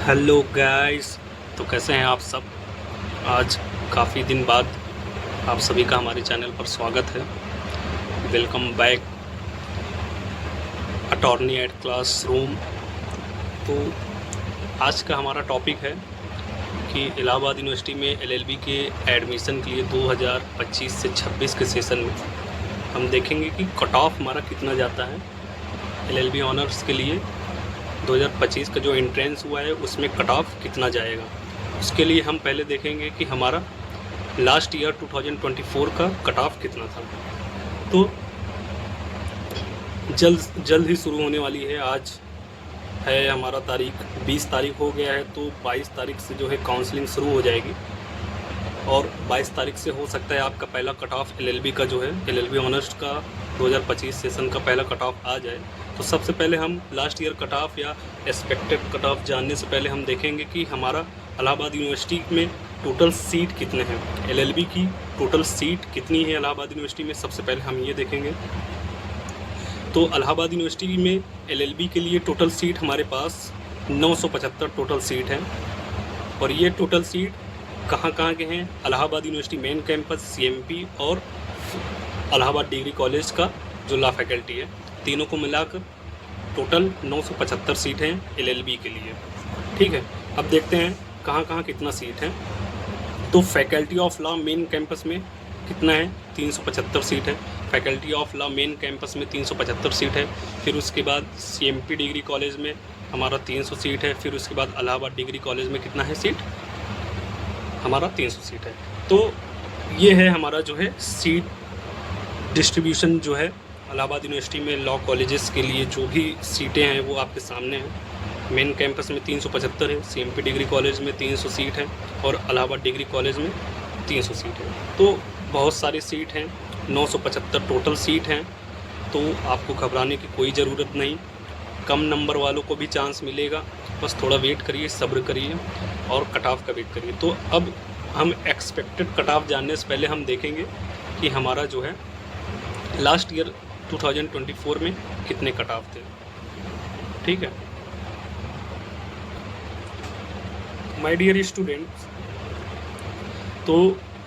Hello guys. तो कैसे हैं आप सब। आज काफ़ी दिन बाद आप सभी का हमारे चैनल पर स्वागत है। Welcome back attorney at classroom. तो आज का हमारा टॉपिक है कि इलाहाबाद यूनिवर्सिटी में एलएलबी के एडमिशन के लिए 2025 से 26 के सेशन में हम देखेंगे कि कट ऑफ हमारा कितना जाता है। एलएलबी ऑनर्स के लिए 2025 का जो एंट्रेंस हुआ है उसमें कट ऑफ कितना जाएगा। उसके लिए हम पहले देखेंगे कि हमारा लास्ट ईयर 2024 का कट ऑफ कितना था। तो जल्द ही शुरू होने वाली है। आज है हमारा तारीख 20 तारीख हो गया है, तो 22 तारीख से जो है काउंसलिंग शुरू हो जाएगी और 22 तारीख से हो सकता है आपका पहला कट ऑफ एलएलबी का जो है एलएलबी ऑनर्स का 2025 सेशन का पहला कट ऑफ आ जाए। तो सबसे पहले हम लास्ट ईयर कट ऑफ या एक्सपेक्टेड कट ऑफ जानने से पहले हम देखेंगे कि हमारा इलाहाबाद यूनिवर्सिटी में टोटल सीट कितने हैं। एलएलबी की टोटल सीट कितनी है इलाहाबाद यूनिवर्सिटी में, सबसे पहले हम ये देखेंगे। तो इलाहाबाद यूनिवर्सिटी में एलएलबी के लिए टोटल सीट हमारे पास 975 टोटल सीट है। और ये टोटल सीट कहाँ के हैं, Allahabad university main campus, CMP और इलाहाबाद डिग्री कॉलेज का जो लॉ फैकल्टी है, तीनों को मिलाकर टोटल 975 सीट हैं एलएलबी के लिए। ठीक है, अब देखते हैं कहाँ कितना सीट है। तो faculty of law main campus में कितना है, 375 सीट है। Faculty of law main campus में 375 सीट है। फिर उसके बाद सीएमपी डिग्री कॉलेज में हमारा 300 सीट है। फिर उसके बाद इलाहाबाद डिग्री कॉलेज में कितना है सीट, हमारा 300 सीट है। तो ये है हमारा जो है सीट डिस्ट्रीब्यूशन जो है इलाहाबाद यूनिवर्सिटी में लॉ कॉलेजेस के लिए जो भी सीटें हैं वो आपके सामने हैं। मेन कैंपस में 375 है, सीएमपी डिग्री कॉलेज में 300 सीट है और इलाहाबाद डिग्री कॉलेज में 300 सीट है। तो बहुत सारी सीट हैं, 975 टोटल सीट हैं। तो आपको घबराने की कोई ज़रूरत नहीं, कम नंबर वालों को भी चांस मिलेगा। बस थोड़ा वेट करिए, सब्र करिए और कट ऑफ का वेट करिए। तो अब हम एक्सपेक्टेड कट ऑफ जानने से पहले हम देखेंगे कि हमारा जो है लास्ट ईयर 2024 में कितने कट ऑफ थे। ठीक है माय डियर स्टूडेंट्स, तो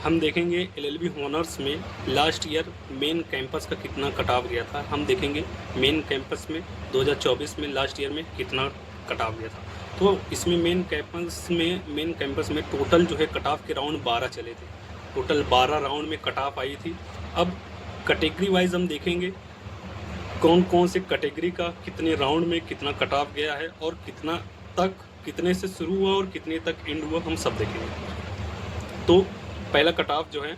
हम देखेंगे एलएलबी ऑनर्स में लास्ट ईयर मेन कैंपस का कितना कट ऑफ गया था। हम देखेंगे मेन कैंपस में 2024 में लास्ट ईयर में कितना कट ऑफ गया था। तो इसमें मेन कैंपस में टोटल जो है कट ऑफ के राउंड 12 चले थे। टोटल 12 राउंड में कट ऑफ आई थी। अब कैटेगरी वाइज हम देखेंगे कौन से कैटेगरी का कितने राउंड में कितना कट ऑफ गया है और कितने से शुरू हुआ और कितने तक एंड हुआ, हम सब देखेंगे। तो पहला कट ऑफ जो है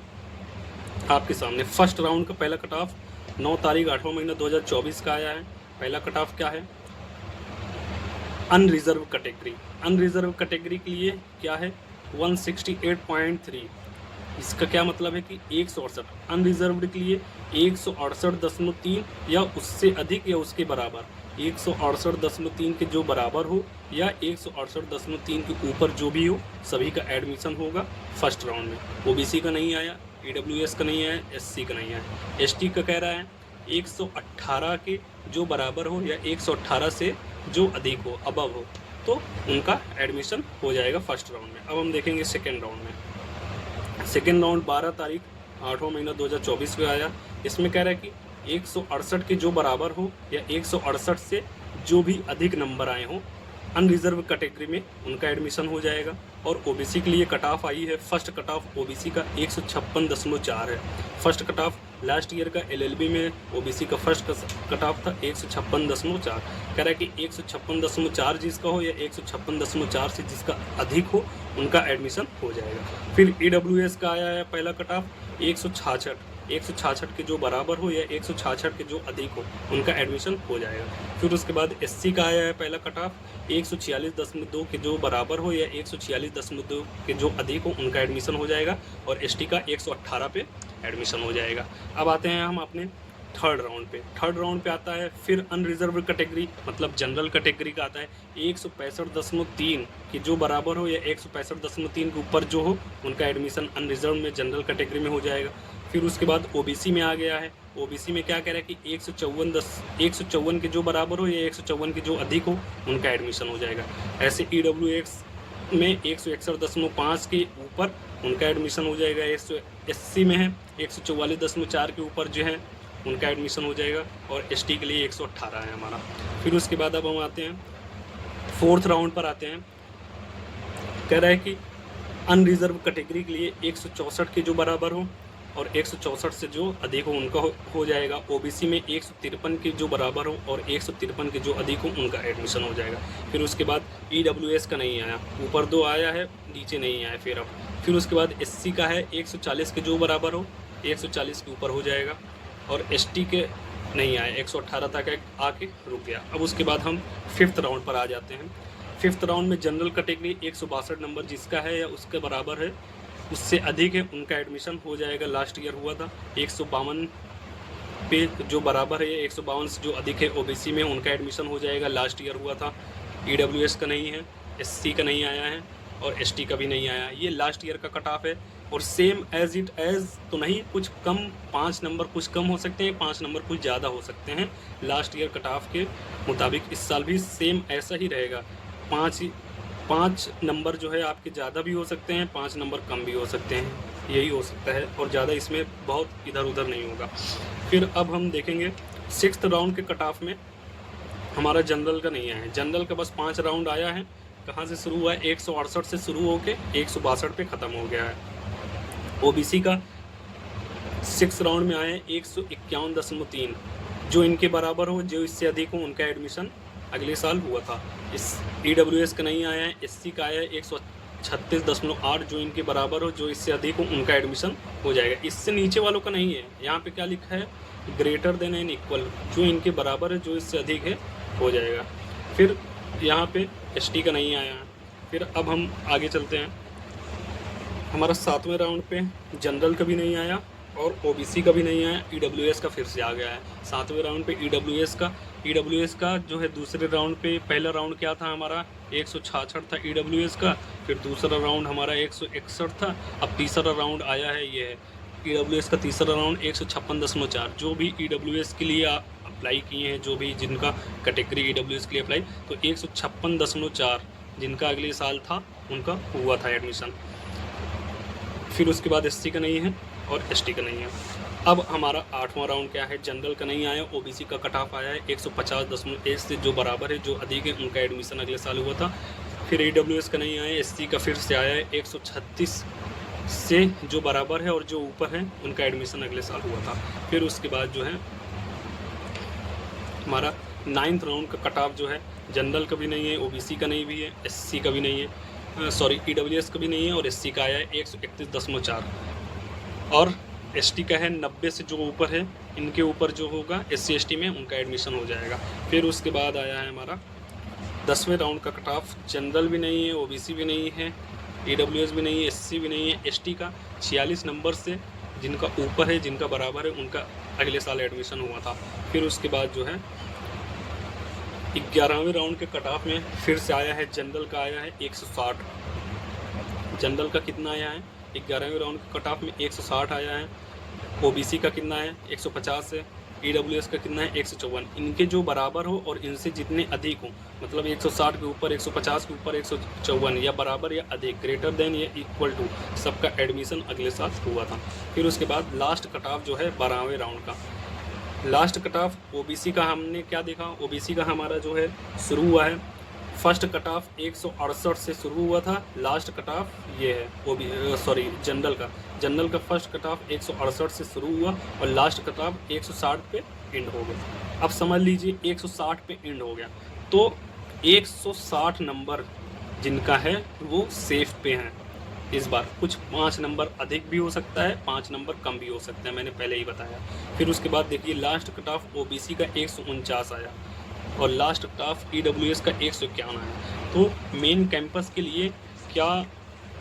आपके सामने, फर्स्ट राउंड का पहला कट ऑफ 9 तारीख 8वां महीना 2024 का आया है। पहला कट ऑफ क्या है, अनरिजर्व कैटेगरी। अनरिजर्व कैटेगरी के लिए क्या है, 168.3। इसका क्या मतलब है कि 168, अनरिजर्व्ड के लिए 168.3 या उससे अधिक या उसके बराबर, 168.3 के जो बराबर हो या 168.3 के ऊपर जो भी हो, सभी का एडमिशन होगा फर्स्ट राउंड में। ओबीसी का नहीं आया, ईडब्ल्यूएस का नहीं आया, एससी का नहीं आया। एसटी का कह रहा है 118 के जो बराबर हो या 118 से जो अधिक हो, अबव हो, तो उनका एडमिशन हो जाएगा फर्स्ट राउंड में। अब हम देखेंगे सेकेंड राउंड में। सेकेंड राउंड 12 तारीख 8वां महीना 2024 में आया। इसमें कह रहा है कि 168 के जो बराबर हो या 168 से जो भी अधिक नंबर आए हों अनरिजर्व कैटेगरी में, उनका एडमिशन हो जाएगा। और ओबीसी के लिए कट ऑफ आई है, फर्स्ट कट ऑफ ओबीसी का 156.4 है। First cut off last year का एलएलबी में ओबीसी का फर्स्ट कट ऑफ था 156.4। कह रहा है कि 156.4 जिसका हो या 156.4 से जिसका अधिक हो, उनका एडमिशन हो जाएगा। फिर ईडब्ल्यूएस का आया है पहला कट ऑफ 166 के जो बराबर हो या 166 के जो अधिक हो, उनका एडमिशन हो जाएगा। फिर उसके बाद एससी का आया है पहला कट ऑफ 146.2 के जो बराबर हो या 146.2 के जो अधिक हो, उनका एडमिशन हो जाएगा। और एसटी का 118 पे एडमिशन हो जाएगा। अब आते हैं हम अपने थर्ड राउंड पे। थर्ड राउंड पे आता है फिर अनरिजर्व कैटेगरी, मतलब जनरल कैटेगरी का आता है 165.3 कि जो बराबर हो या 165.3 के ऊपर जो हो, उनका एडमिशन अनरिजर्व में जनरल कैटेगरी में हो जाएगा। फिर उसके बाद ओबीसी में आ गया है। ओबीसी में क्या कह रहा है कि 154 के जो बराबर हो या 154 के जो अधिक हो उनका एडमिशन हो जाएगा। ऐसे ईडब्ल्यूएस में 161.5 के ऊपर उनका एडमिशन हो जाएगा। 180 में है 144.4 के ऊपर जो है उनका एडमिशन हो जाएगा। और एसटी के लिए 118 है हमारा। फिर उसके बाद अब हम आते हैं फोर्थ राउंड पर आते हैं। कह रहा है कि अनरिजर्व कैटेगरी के लिए 164 के जो बराबर हो और 164 से जो अधिक हो उनका हो जाएगा। ओबीसी में 153 के जो बराबर हो और 153 के जो अधिक हो उनका एडमिशन हो जाएगा। फिर उसके बाद ईडब्ल्यूएस का नहीं आया, ऊपर 2 आया है नीचे नहीं आया। फिर उसके बाद एससी का है 140 के जो बराबर हो 140 के ऊपर हो जाएगा। और एसटी के नहीं आया, 118 तक आके रुक गया। अब उसके बाद हम फिफ्थ राउंड पर आ जाते हैं। फिफ्थ राउंड में जनरल कैटेगरी 162 नंबर जिसका है या उसके बराबर है उससे अधिक है उनका एडमिशन हो जाएगा। लास्ट ईयर हुआ था 152 पे जो बराबर है 152 से जो अधिक है ओबीसी में उनका एडमिशन हो जाएगा। लास्ट ईयर हुआ था। ईडब्ल्यूएस का नहीं है, एससी का नहीं आया है और एसटी का भी नहीं आया। ये लास्ट ईयर का कट ऑफ है और सेम एज इट एज तो नहीं, कुछ कम 5 नंबर कुछ कम हो सकते हैं, 5 नंबर कुछ ज़्यादा हो सकते हैं। लास्ट ईयर कट ऑफ के मुताबिक इस साल भी सेम ऐसा ही रहेगा। 5 नंबर जो है आपके ज़्यादा भी हो सकते हैं, 5 नंबर कम भी हो सकते हैं, यही हो सकता है और ज़्यादा इसमें बहुत इधर उधर नहीं होगा। फिर अब हम देखेंगे सिक्स्थ राउंड के कट ऑफ में हमारा जनरल का नहीं आया है। जनरल का बस 5 राउंड आया है। कहाँ से शुरू हुआ है? 168 से शुरू होकर 162 पे ख़त्म हो गया है। ओबीसी का 6 राउंड में आए हैं 151.3 जो इनके बराबर हो, जो इससे अधिक हो उनका एडमिशन अगले साल हुआ था। इस ईडब्ल्यूएस का नहीं आया है। एससी का आया है 136.8 जो इनके बराबर हो, जो इससे अधिक हो उनका एडमिशन हो जाएगा। इससे नीचे वालों का नहीं है। यहाँ पे क्या लिखा है? ग्रेटर देन एंड इक्वल, जो इनके बराबर है जो इससे अधिक है हो जाएगा। फिर यहाँ पे एसटी का नहीं आया है। फिर अब हम आगे चलते हैं। हमारा 7वें राउंड पे जनरल का भी नहीं आया और ओबीसी का भी नहीं आया। ईडब्ल्यूएस का फिर से आ गया है 7वें राउंड पे। ईडब्ल्यूएस का जो है दूसरे राउंड पे, पहला राउंड क्या था हमारा 166 था ईडब्ल्यूएस का, फिर दूसरा राउंड हमारा 161 था। अब तीसरा राउंड आया है, ये है ईडब्ल्यूएस का तीसरा राउंड 156.4 जो भी ईडब्ल्यूएस के लिए अप्लाई किए हैं, जो भी जिनका कैटेगरी ईडब्ल्यूएस के लिए अप्लाई, तो 156.4 जिनका अगले साल था उनका हुआ था एडमिशन। फिर उसके बाद एससी का नहीं है और एसटी का नहीं है। अब हमारा 8वां राउंड क्या है? जनरल का नहीं आया। ओबीसी का कट ऑफ आया है 150.1 से जो बराबर है, जो अधिक है उनका एडमिशन अगले साल हुआ था। फिर ईडब्ल्यूएस का नहीं आया। एससी का फिर से आया है 136 से जो बराबर है और जो ऊपर है उनका एडमिशन अगले साल हुआ था। फिर उसके बाद जो है हमारा 9th राउंड का कट ऑफ जो है जनरल का भी नहीं है, ओबीसी का नहीं भी है, एससी का भी नहीं है, सॉरी ईडब्ल्यूएस का भी नहीं है और एससी का आया है 131.4 और एसटी का है 90 से जो ऊपर है, इनके ऊपर जो होगा एससी एसटी में उनका एडमिशन हो जाएगा। फिर उसके बाद आया है हमारा 10वें राउंड का कट ऑफ। जनरल भी नहीं है, ओबीसी भी नहीं है, ईडब्ल्यूएस भी नहीं है, एससी भी नहीं है। एसटी का 46 नंबर से जिनका ऊपर है, जिनका बराबर है, उनका अगले साल एडमिशन हुआ था। फिर उसके बाद जो है 11वें राउंड के कट ऑफ में फिर से आया है जनरल का आया है 160। जनरल का कितना आया है? 11वें राउंड के कट ऑफ में 160 आया है। ओबीसी का कितना है? 150 है। ईडब्ल्यूएस का कितना है? 154। इनके जो बराबर हो और इनसे जितने अधिक हो, मतलब 160 के ऊपर, 150 के ऊपर, 154 या बराबर या अधिक, ग्रेटर देन या इक्वल टू, सबका एडमिशन अगले साल हुआ था। फिर उसके बाद लास्ट कट ऑफ जो है 12वें राउंड का। लास्ट कट ऑफ ओबीसी का हमने क्या देखा? ओबीसी का हमारा जो है शुरू हुआ है, फर्स्ट कट ऑफ 168 से शुरू हुआ था। लास्ट कट ऑफ ये है जनरल का फर्स्ट कट ऑफ 168 से शुरू हुआ और लास्ट कट ऑफ 160 पे एंड हो गया। अब समझ लीजिए 160 पे एंड हो गया तो 160 नंबर जिनका है वो सेफ पे हैं। इस बार कुछ 5 नंबर अधिक भी हो सकता है, 5 नंबर कम भी हो सकता है, मैंने पहले ही बताया। फिर उसके बाद देखिए लास्ट कट ऑफ ओबीसी का 149 आया और लास्ट कट ऑफ ईडब्ल्यूएस का 151 आया। तो मेन कैंपस के लिए क्या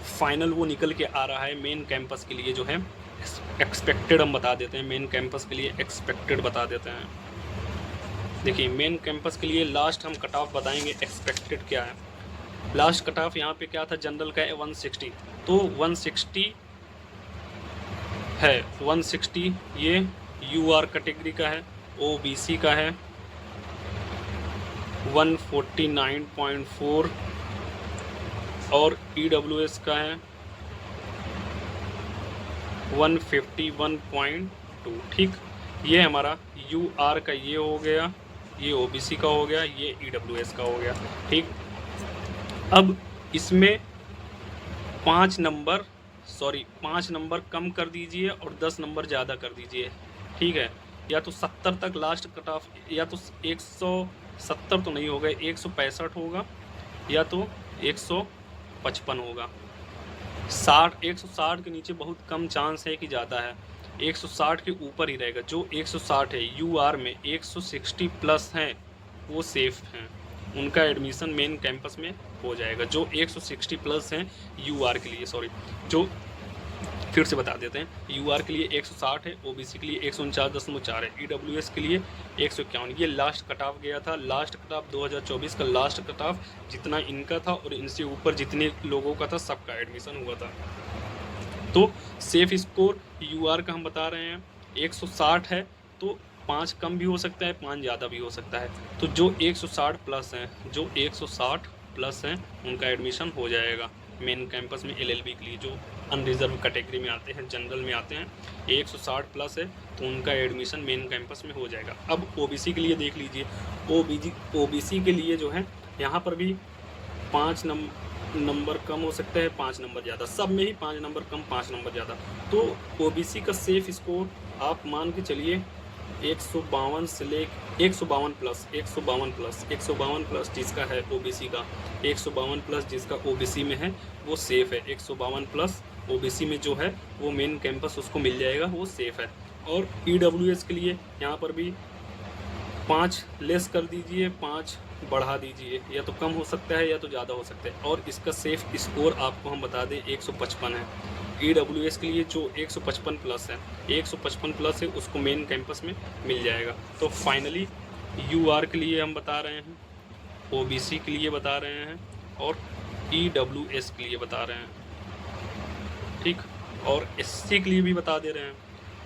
फाइनल वो निकल के आ रहा है? मेन कैंपस के लिए जो है एक्सपेक्टेड हम बता देते हैं। मेन कैंपस के लिए एक्सपेक्टेड बता देते हैं। देखिए मेन कैंपस के लिए लास्ट हम कट ऑफ बताएंगे एक्सपेक्टेड क्या है। लास्ट कट ऑफ यहाँ पे क्या था? जनरल का है 160, तो 160 है 160, ये यूआर कैटेगरी का है। ओबीसी का है 149.4 और ईडब्ल्यूएस का है 151.2। ठीक, ये हमारा यूआर का ये हो गया, ये ओबीसी का हो गया, ये ईडब्ल्यूएस का हो गया। ठीक, अब इसमें 5 नंबर कम कर दीजिए और 10 नंबर ज़्यादा कर दीजिए। ठीक है, या तो 70 तक लास्ट कट ऑफ, या तो 170 तो नहीं होगा, 165 होगा, या तो 155 होगा। 160 के नीचे बहुत कम चांस है कि ज़्यादा है, 160 के ऊपर ही रहेगा। जो 160 है यूआर में 160 प्लस हैं वो सेफ़ हैं, उनका एडमिशन मेन कैंपस में हो जाएगा। जो 160 प्लस हैं यूआर के लिए, सॉरी, जो फिर से बता देते हैं, यूआर के लिए 160 है, ओबीसी के लिए 149.4 है, ईडब्ल्यूएस के लिए 151। ये लास्ट कट ऑफ गया था, लास्ट कट ऑफ 2024 का लास्ट कट ऑफ जितना इनका था और इनसे ऊपर जितने लोगों का था सबका एडमिशन हुआ था। तो सेफ स्कोर यूआर का हम बता रहे हैं 160 है, तो 5 कम भी हो सकता है, 5 ज़्यादा भी हो सकता है। तो जो 160 प्लस हैं, जो 160 प्लस हैं उनका एडमिशन हो जाएगा मेन कैंपस में एलएलबी के लिए। जो अनरिजर्व कैटेगरी में आते हैं, जनरल में आते हैं, 160 प्लस है तो उनका एडमिशन मेन कैंपस में हो जाएगा। अब ओबीसी के लिए देख लीजिए, ओबीसी के लिए जो है यहाँ पर भी 5 नंबर कम हो सकता है, 5 नंबर ज़्यादा, सब में ही 5 नंबर कम 5 नंबर ज़्यादा। तो ओबीसी का सेफ स्कोर आप मान के चलिए 152 से ले 152 प्लस जिसका है ओबीसी का, 152 प्लस जिसका ओबीसी में है वो सेफ़ है। 152 प्लस ओबीसी में जो है वो मेन कैंपस उसको मिल जाएगा, वो सेफ़ है। और ईडब्ल्यूएस के लिए यहाँ पर भी 5 लेस कर दीजिए, 5 बढ़ा दीजिए, या तो कम हो सकता है या तो ज़्यादा हो सकता है। और इसका सेफ स्कोर आपको हम बता दें 155 है। ईडब्ल्यूएस के लिए जो 155 प्लस है, 155 प्लस है, उसको मेन कैंपस में मिल जाएगा। तो फाइनली यूआर के लिए हम बता रहे हैं, ओबीसी के लिए बता रहे हैं और ईडब्ल्यूएस के लिए बता रहे हैं। ठीक, और एससी के लिए भी बता दे रहे हैं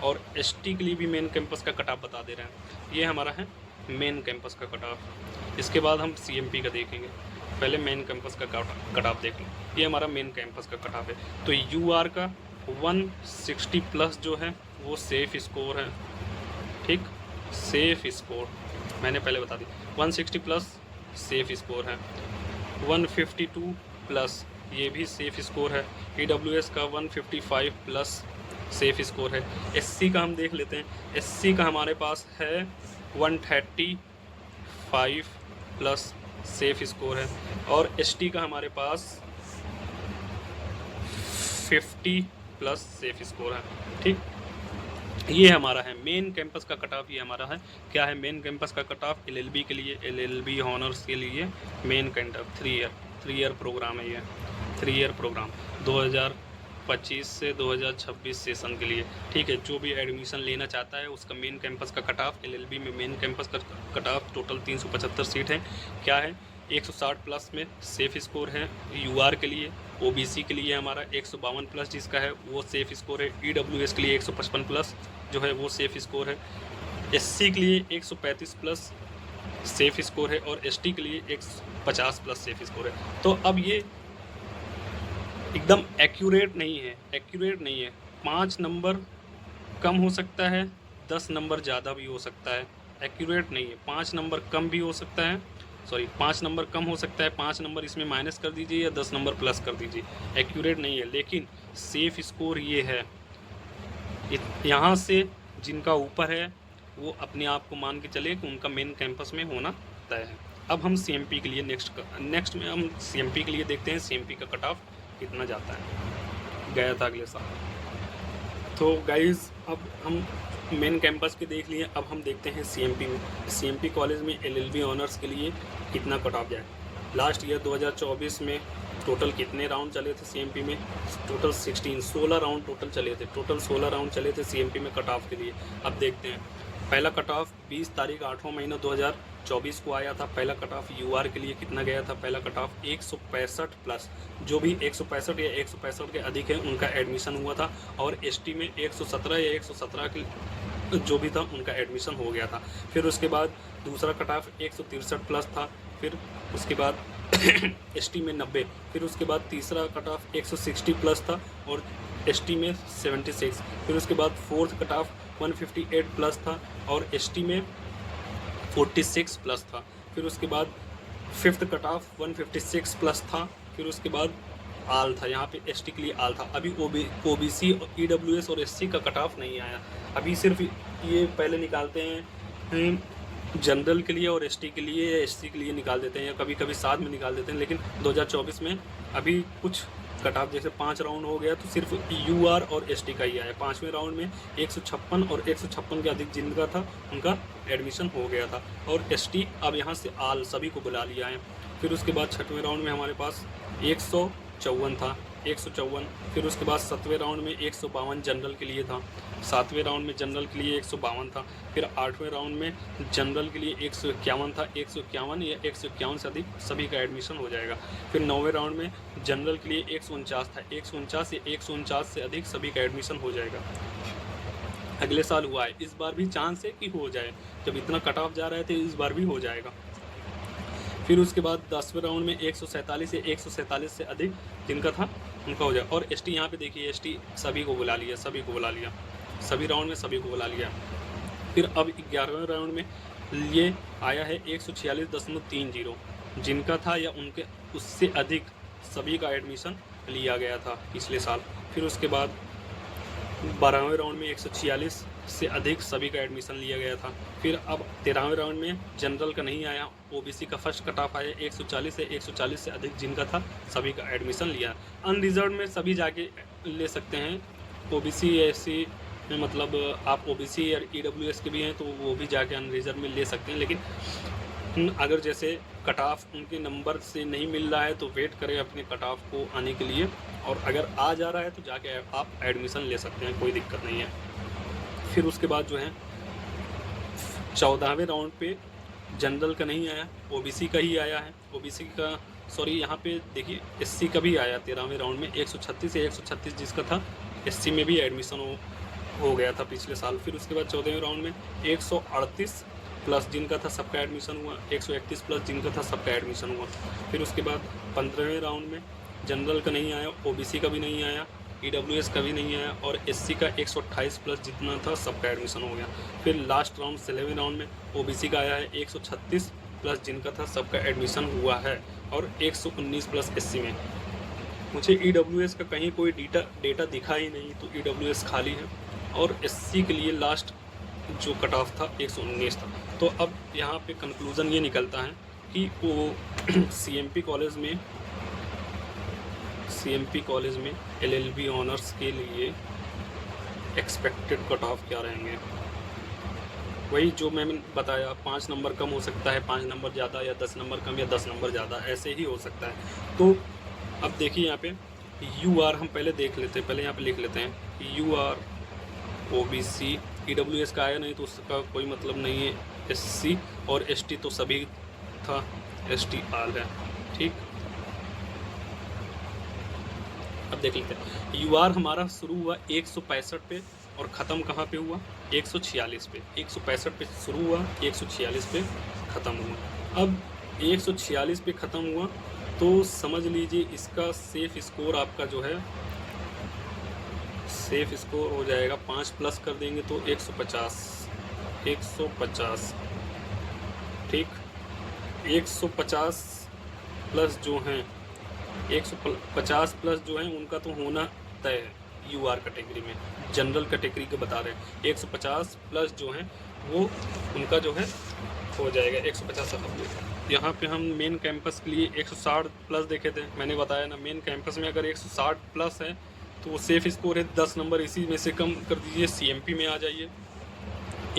और एसटी के लिए भी मेन कैंपस का कट ऑफ बता दे रहे हैं। ये हमारा है मेन कैंपस का कट ऑफ। इसके बाद हम सीएमपी का देखेंगे, पहले मेन कैंपस का कट ऑफ देख लें। ये हमारा मेन कैंपस का कट ऑफ है। तो यूआर का 160 प्लस जो है वो सेफ स्कोर है। ठीक, सेफ स्कोर मैंने पहले बता दी, 160 प्लस सेफ स्कोर है। 152 प्लस ये भी सेफ स्कोर है। ईडब्ल्यूएस का 155 प्लस सेफ स्कोर है। एससी का हम देख लेते हैं, एससी का हमारे पास है 135 प्लस सेफ स्कोर है और एसटी का हमारे पास 50 प्लस सेफ स्कोर है। ठीक, ये हमारा है मेन कैंपस का कट ऑफ। ये हमारा है क्या है, मेन कैंपस का कट ऑफ एलएलबी के लिए, एलएलबी ऑनर्स के लिए मेन कैंपस 3 ईयर प्रोग्राम है। ये 3 ईयर प्रोग्राम 2025 से 2026 सेशन के लिए। ठीक है, जो भी एडमिशन लेना चाहता है उसका मेन कैंपस का कट ऑफ, एलएलबी में मेन कैंपस का कट ऑफ टोटल 375 सीट है। क्या है, 160 प्लस में सेफ स्कोर है यूआर के लिए। ओबीसी के लिए हमारा 152 प्लस जिसका है वो सेफ स्कोर है। ईडब्ल्यूएस के लिए 155 प्लस जो है वो सेफ स्कोर है। एससी के लिए 135 प्लस सेफ स्कोर है और एसटी के लिए 150 प्लस सेफ स्कोर है। तो अब ये एकदम एक्यूरेट नहीं है, 5 नंबर कम हो सकता है, 10 नंबर ज़्यादा भी हो सकता है। एक्यूरेट नहीं है, 5 नंबर कम भी हो सकता है, 5 नंबर कम हो सकता है, 5 नंबर इसमें माइनस कर दीजिए या 10 नंबर प्लस कर दीजिए। एक्यूरेट नहीं है, लेकिन सेफ स्कोर ये है। यहाँ से जिनका ऊपर है वो अपने आप को मान के चले कि उनका मेन कैंपस में होना तय है। अब हम सीएमपी के लिए नेक्स्ट में हम सीएमपी के लिए देखते हैं सीएमपी का कट ऑफ कितना जाता है, गया था अगले साल। तो गाइज़ अब हम मेन कैंपस के देख लिए, अब हम देखते हैं सीएमपी में। सीएमपी कॉलेज में एलएलबी ऑनर्स के लिए कितना कट ऑफ जाए। लास्ट ईयर 2024 में टोटल कितने राउंड चले थे सीएमपी में, टोटल 16 राउंड टोटल चले थे सीएमपी में कट ऑफ के लिए। अब देखते हैं, पहला कट ऑफ 20 तारीख 8वां महीना 2024 2024 को आया था पहला कट ऑफ। यूआर के लिए कितना गया था पहला कट ऑफ? 165 प्लस। जो भी 165 या 165 के अधिक है उनका एडमिशन हुआ था, और एसटी में 117 या 117 के जो भी था उनका एडमिशन हो गया था। फिर उसके बाद दूसरा कट ऑफ 163 प्लस था। फिर उसके बाद एसटी में 90। फिर उसके बाद तीसरा कट ऑफ 160 प्लस था और एसटी में 76। फिर उसके बाद फोर्थ कट ऑफ 158 प्लस था और एसटी में 46 प्लस था। फिर उसके बाद फिफ्थ कट ऑफ 156 प्लस था। फिर उसके बाद आल था, यहाँ पे एसटी के लिए आल था। अभी ओबीसी, ईडब्ल्यूएस और एससी का कट ऑफ नहीं आया। अभी सिर्फ ये पहले निकालते हैं जनरल के लिए और एसटी के लिए या एससी के लिए निकाल देते हैं, या कभी कभी साथ में निकाल देते हैं। लेकिन 2024 में अभी कुछ कट ऑफ जैसे 5 राउंड हो गया तो सिर्फ यूआर और एसटी का ही आया। 5वें राउंड में 156 और 156 के अधिक जिनका था उनका एडमिशन हो गया था, और एसटी अब यहाँ से आल सभी को बुला लिया है। फिर उसके बाद 6वें राउंड में हमारे पास 154 था, 154। फिर उसके बाद 7वें राउंड में 152 जनरल के लिए था। 7वें राउंड में जनरल के लिए 152 था। फिर 8वें राउंड में जनरल के लिए 151 था। 151 या 151 से अधिक सभी का एडमिशन हो जाएगा। फिर 9वें राउंड में जनरल के लिए 149 था। 149 या 149 से अधिक सभी का एडमिशन हो जाएगा। अगले साल हुआ है, इस बार भी चांस है कि हो जाए। जब इतना कट ऑफ जा रहा है तो इस बार भी हो जाएगा। फिर उसके बाद 10वें राउंड में 147 या 147 से अधिक जिनका था उनका हो जाए। और एसटी यहाँ पे देखिए, एसटी सभी को बुला लिया, सभी को बुला लिया, सभी राउंड में सभी को बुला लिया। फिर अब 11वें राउंड में ये आया है 146.30 जिनका था या उनके उससे अधिक सभी का एडमिशन लिया गया था पिछले साल। फिर उसके बाद 12वें राउंड में 146 से अधिक सभी का एडमिशन लिया गया था। फिर अब 13वें राउंड में जनरल का नहीं आया, ओबीसी का फर्स्ट कट ऑफ आया 140 से 140 से अधिक जिनका था सभी का एडमिशन लिया। अनरिजर्व में सभी जाके ले सकते हैं। ओबीसी या एससी में मतलब आप ओबीसी या ईडब्ल्यूएस के भी हैं तो वो भी जाके अनरिजर्व में ले सकते हैं। लेकिन अगर जैसे कट ऑफ उनके नंबर से नहीं मिल रहा है तो वेट करें अपने कट ऑफ को आने के लिए, और अगर आ जा रहा है तो जाके आप एडमिशन ले सकते हैं, कोई दिक्कत नहीं है। फिर उसके बाद जो है 14वें राउंड पे जनरल का नहीं आया, ओबीसी का ही आया है। ओबीसी का सॉरी यहाँ पे देखिए एससी का भी आया 13वें राउंड में 136 या 136 जिसका था एससी में भी एडमिशन हो गया था पिछले साल। फिर उसके बाद 14वें राउंड में 138 प्लस जिनका था सबका एडमिशन हुआ, 131 प्लस जिनका था सबका एडमिशन हुआ। फिर उसके बाद 15वें राउंड में जनरल का नहीं आया, ओबीसी का भी नहीं आया, ईडब्ल्यूएस का भी नहीं आया, और एससी का 128 प्लस जितना था सबका एडमिशन हो गया। फिर लास्ट राउंड 16वें राउंड में ओबीसी का आया है 136 प्लस जिनका था सबका एडमिशन हुआ है, और 119 प्लस एससी में। मुझे ईडब्ल्यूएस का कहीं कोई डेटा दिखा ही नहीं, तो ईडब्ल्यूएस खाली है। और एससी के लिए लास्ट जो कट ऑफ था 119 था। तो अब यहाँ पे कंक्लूज़न ये निकलता है कि वो सीएमपी कॉलेज में एलएलबी ऑनर्स के लिए एक्सपेक्टेड कट ऑफ क्या रहेंगे, वही जो मैंने बताया। 5 नंबर कम हो सकता है, 5 नंबर ज़्यादा, या 10 नंबर कम या 10 नंबर ज़्यादा, ऐसे ही हो सकता है। तो अब देखिए यहाँ पे यूआर हम पहले देख लेते हैं, पहले यहाँ पे लिख लेते हैं यूआर ओबीसी, ईडब्ल्यूएस का आया नहीं तो उसका कोई मतलब नहीं है। एससी और एसटी तो सभी था, एसटी आल है, ठीक। अब देख लेते हैं यूआर हमारा शुरू हुआ 165 पे और ख़त्म कहाँ पे हुआ? 146 पे। 165 पे शुरू हुआ, 146 पे ख़त्म हुआ। अब 146 पे ख़त्म हुआ तो समझ लीजिए इसका सेफ स्कोर आपका जो है सेफ स्कोर हो जाएगा 5 प्लस कर देंगे तो 150, ठीक। 150 प्लस जो हैं 150 प्लस जो हैं उनका तो होना तय है यूआर कैटेगरी में। जनरल कैटेगरी के बता रहे हैं 150 प्लस जो हैं वो उनका जो है हो जाएगा 150। यहाँ पे हम मेन कैंपस के लिए 160 प्लस देखे थे, मैंने बताया ना। मेन कैंपस में अगर 160 प्लस है तो वो सेफ स्कोर है 10 नंबर, इसी में से कम कर दीजिए, सीएमपी में आ जाइए।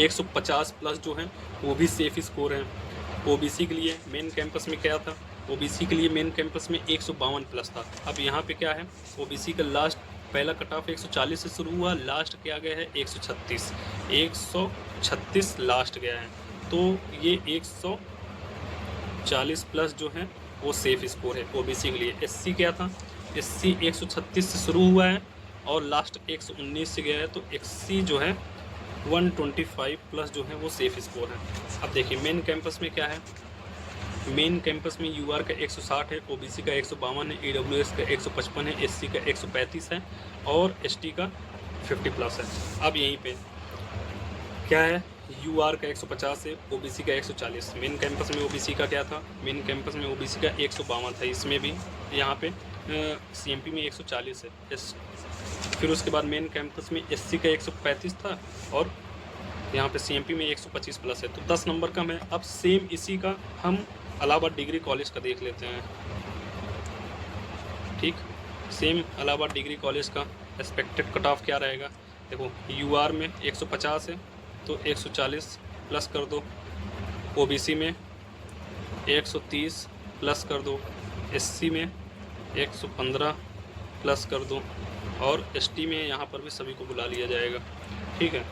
150 प्लस जो हैं वो भी सेफ स्कोर हैं। ओबीसी के लिए मेन कैंपस में क्या था? ओबीसी के लिए मेन कैंपस में 152 प्लस था। अब यहाँ पे क्या है? ओबीसी का लास्ट पहला कट ऑफ 140 से शुरू हुआ, लास्ट क्या गया है 136 लास्ट गया है। तो ये 100 40 प्लस जो है वो सेफ स्कोर है ओबीसी के लिए। एससी क्या था, एससी 136 से शुरू हुआ है और लास्ट 119 से गया है, तो एससी जो है 125 प्लस जो है वो सेफ स्कोर है। अब देखिए मेन कैंपस में क्या है, मेन कैंपस में यूआर का 160 है, ओबीसी का 152 है, ईडब्ल्यूएस का 155 है, एससी का 135 है और एसटी का 50 प्लस है। अब यहीं पे क्या है, यूआर का 150 है, ओबीसी का 140। मेन कैंपस में ओबीसी का क्या था, मेन कैंपस में ओबीसी का 152 था, इसमें भी यहाँ पे सीएमपी में 140 है। फिर उसके बाद मेन कैंपस में एससी का 135 था और यहाँ पे सीएमपी में 125 प्लस है, तो 10 नंबर कम है। अब सेम इसी का हम इलाहाबाद डिग्री कॉलेज का देख लेते हैं। ठीक, सेम इलाहाबाद डिग्री कॉलेज का एक्सपेक्टेड कट ऑफ क्या रहेगा, देखो यूआर में 150 है तो 140 प्लस कर दो, ओबीसी में 130 प्लस कर दो, एससी में 115 प्लस कर दो और एसटी में यहाँ पर भी सभी को बुला लिया जाएगा। ठीक है,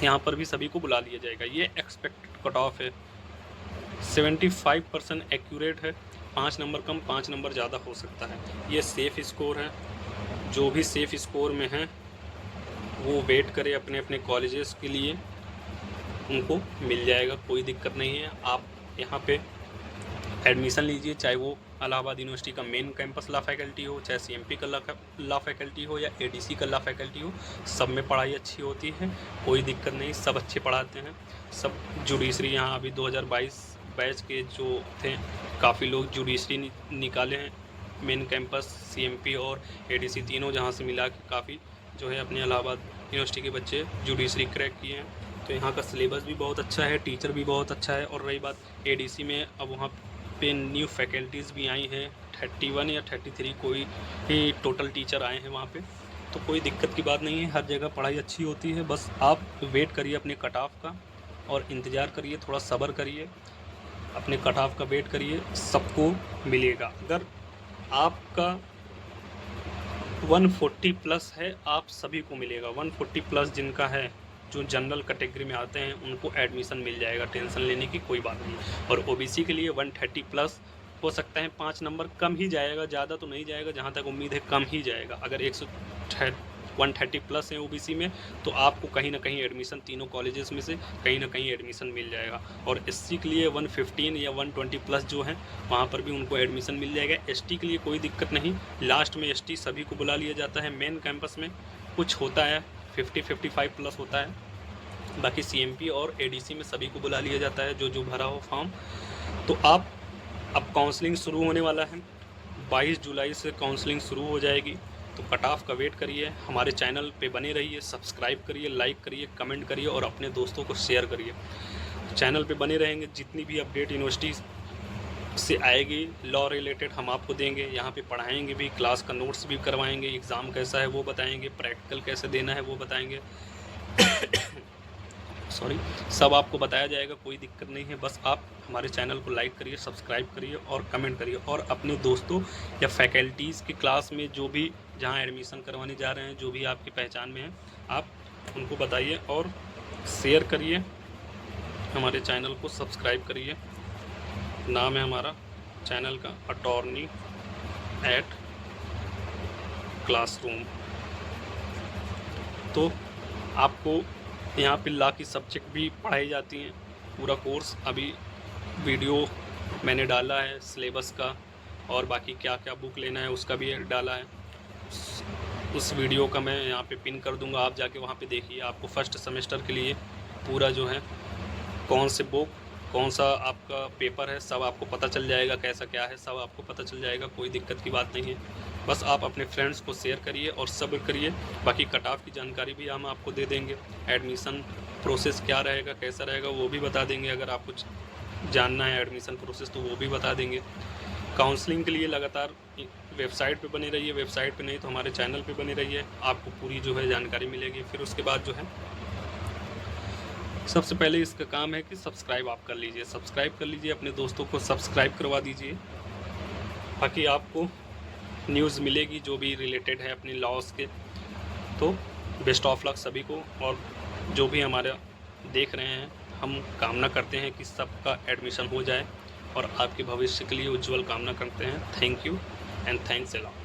यहाँ पर भी सभी को बुला लिया जाएगा। ये एक्सपेक्टेड कट ऑफ है, 75% एक्यूरेट है, 5 नंबर कम 5 नंबर ज़्यादा हो सकता है। ये सेफ़ स्कोर है, जो भी सेफ़ स्कोर में है वो वेट करे अपने अपने कॉलेजेस के लिए, उनको मिल जाएगा, कोई दिक्कत नहीं है। आप यहाँ पे एडमिशन लीजिए, चाहे वो इलाहाबाद यूनिवर्सिटी का मेन कैंपस लॉ फैकल्टी हो, चाहे सीएमपी का लॉ फैकल्टी हो या एडीसी का लॉ फैकल्टी हो, सब में पढ़ाई अच्छी होती है, कोई दिक्कत नहीं, सब अच्छे पढ़ाते हैं। सब जुडिशरी यहाँ अभी 2022 बैच के जो थे काफ़ी लोग जुडिशरी निकाले हैं, मेन कैंपस सीएमपी और एडीसी तीनों जहाँ से मिला के काफ़ी जो है अपने इलाहाबाद यूनिवर्सिटी के बच्चे जुडिशरी क्रैक किए हैं। तो यहाँ का सिलेबस भी बहुत अच्छा है, टीचर भी बहुत अच्छा है। और रही बात एडीसी में, अब वहाँ पे न्यू फैकल्टीज़ भी आई हैं, 31 या 33 कोई ही टोटल टीचर आए हैं वहाँ पे, तो कोई दिक्कत की बात नहीं है, हर जगह पढ़ाई अच्छी होती है। बस आप वेट करिए अपने कट ऑफ का और इंतज़ार करिए, थोड़ा सब्र करिए, अपने कट ऑफ का वेट करिए, सबको मिलेगा। अगर आपका 140 प्लस है, आप सभी को मिलेगा। 140 प्लस जिनका है, जो जनरल कैटेगरी में आते हैं, उनको एडमिशन मिल जाएगा, टेंशन लेने की कोई बात नहीं। और ओबीसी के लिए 130 प्लस हो सकता है, 5 नंबर कम ही जाएगा, ज़्यादा तो नहीं जाएगा, जहाँ तक उम्मीद है कम ही जाएगा। अगर 130 प्लस है ओबीसी में, तो आपको कहीं ना कहीं एडमिशन तीनों कॉलेजेस में से कहीं ना कहीं एडमिशन मिल जाएगा। और एससी के लिए 115 या 120 प्लस जो है, वहाँ पर भी उनको एडमिशन मिल जाएगा। एसटी के लिए कोई दिक्कत नहीं, लास्ट में एसटी सभी को बुला लिया जाता है। मेन कैंपस में कुछ होता है 50-55 प्लस होता है, बाकी सीएमपी और एडीसी में सभी को बुला लिया जाता है जो भरा हो फॉर्म। तो आप, अब काउंसलिंग शुरू होने वाला है, 22 जुलाई से काउंसलिंग शुरू हो जाएगी, तो कट ऑफ का वेट करिए। हमारे चैनल पे बने रहिए, सब्सक्राइब करिए, लाइक करिए, कमेंट करिए और अपने दोस्तों को शेयर करिए। चैनल पे बने रहेंगे, जितनी भी अपडेट यूनिवर्सिटी से आएगी लॉ रिलेटेड हम आपको देंगे। यहाँ पे पढ़ाएंगे भी, क्लास का नोट्स भी करवाएंगे, एग्ज़ाम कैसा है वो बताएंगे, प्रैक्टिकल कैसे देना है वो बताएंगे सॉरी, सब आपको बताया जाएगा, कोई दिक्कत नहीं है। बस आप हमारे चैनल को लाइक करिए, सब्सक्राइब करिए और कमेंट करिए। और अपने दोस्तों या फैकल्टीज़ की क्लास में जो भी जहाँ एडमिशन करवाने जा रहे हैं, जो भी आपकी पहचान में है, आप उनको बताइए और शेयर करिए। हमारे चैनल को सब्सक्राइब करिए। नाम है हमारा चैनल का अटॉर्नी एट क्लासरूम। तो आपको यहाँ पे लॉ की सब्जेक्ट भी पढ़ाई जाती हैं, पूरा कोर्स अभी वीडियो मैंने डाला है सिलेबस का, और बाकी क्या क्या बुक लेना है उसका भी डाला है। उस वीडियो का मैं यहाँ पे पिन कर दूँगा, आप जाके वहाँ पे देखिए। आपको फर्स्ट सेमेस्टर के लिए पूरा जो है कौन से बुक, कौन सा आपका पेपर है, सब आपको पता चल जाएगा, कैसा क्या है सब आपको पता चल जाएगा, कोई दिक्कत की बात नहीं है। बस आप अपने फ्रेंड्स को शेयर करिए और सब्र करिए। बाकी कट ऑफ की जानकारी भी हम आपको दे देंगे, एडमिशन प्रोसेस क्या रहेगा, कैसा रहेगा वो भी बता देंगे। अगर आप कुछ जानना है एडमिशन प्रोसेस तो वो भी बता देंगे। काउंसलिंग के लिए लगातार वेबसाइट पे बने रहिए, वेबसाइट पे नहीं तो हमारे चैनल पे बने रहिए, आपको पूरी जो है जानकारी मिलेगी। फिर उसके बाद जो है सबसे पहले इसका काम है कि सब्सक्राइब आप कर लीजिए, सब्सक्राइब कर लीजिए, अपने दोस्तों को सब्सक्राइब करवा दीजिए, ताकि आपको न्यूज़ मिलेगी जो भी रिलेटेड है अपनी लॉस के। तो बेस्ट ऑफ लक सभी को। और जो भी हमारा देख रहे हैं, हम कामना करते हैं कि सबका एडमिशन हो जाए और आपके भविष्य के लिए उज्जवल कामना करते हैं। Thank you and thanks a lot.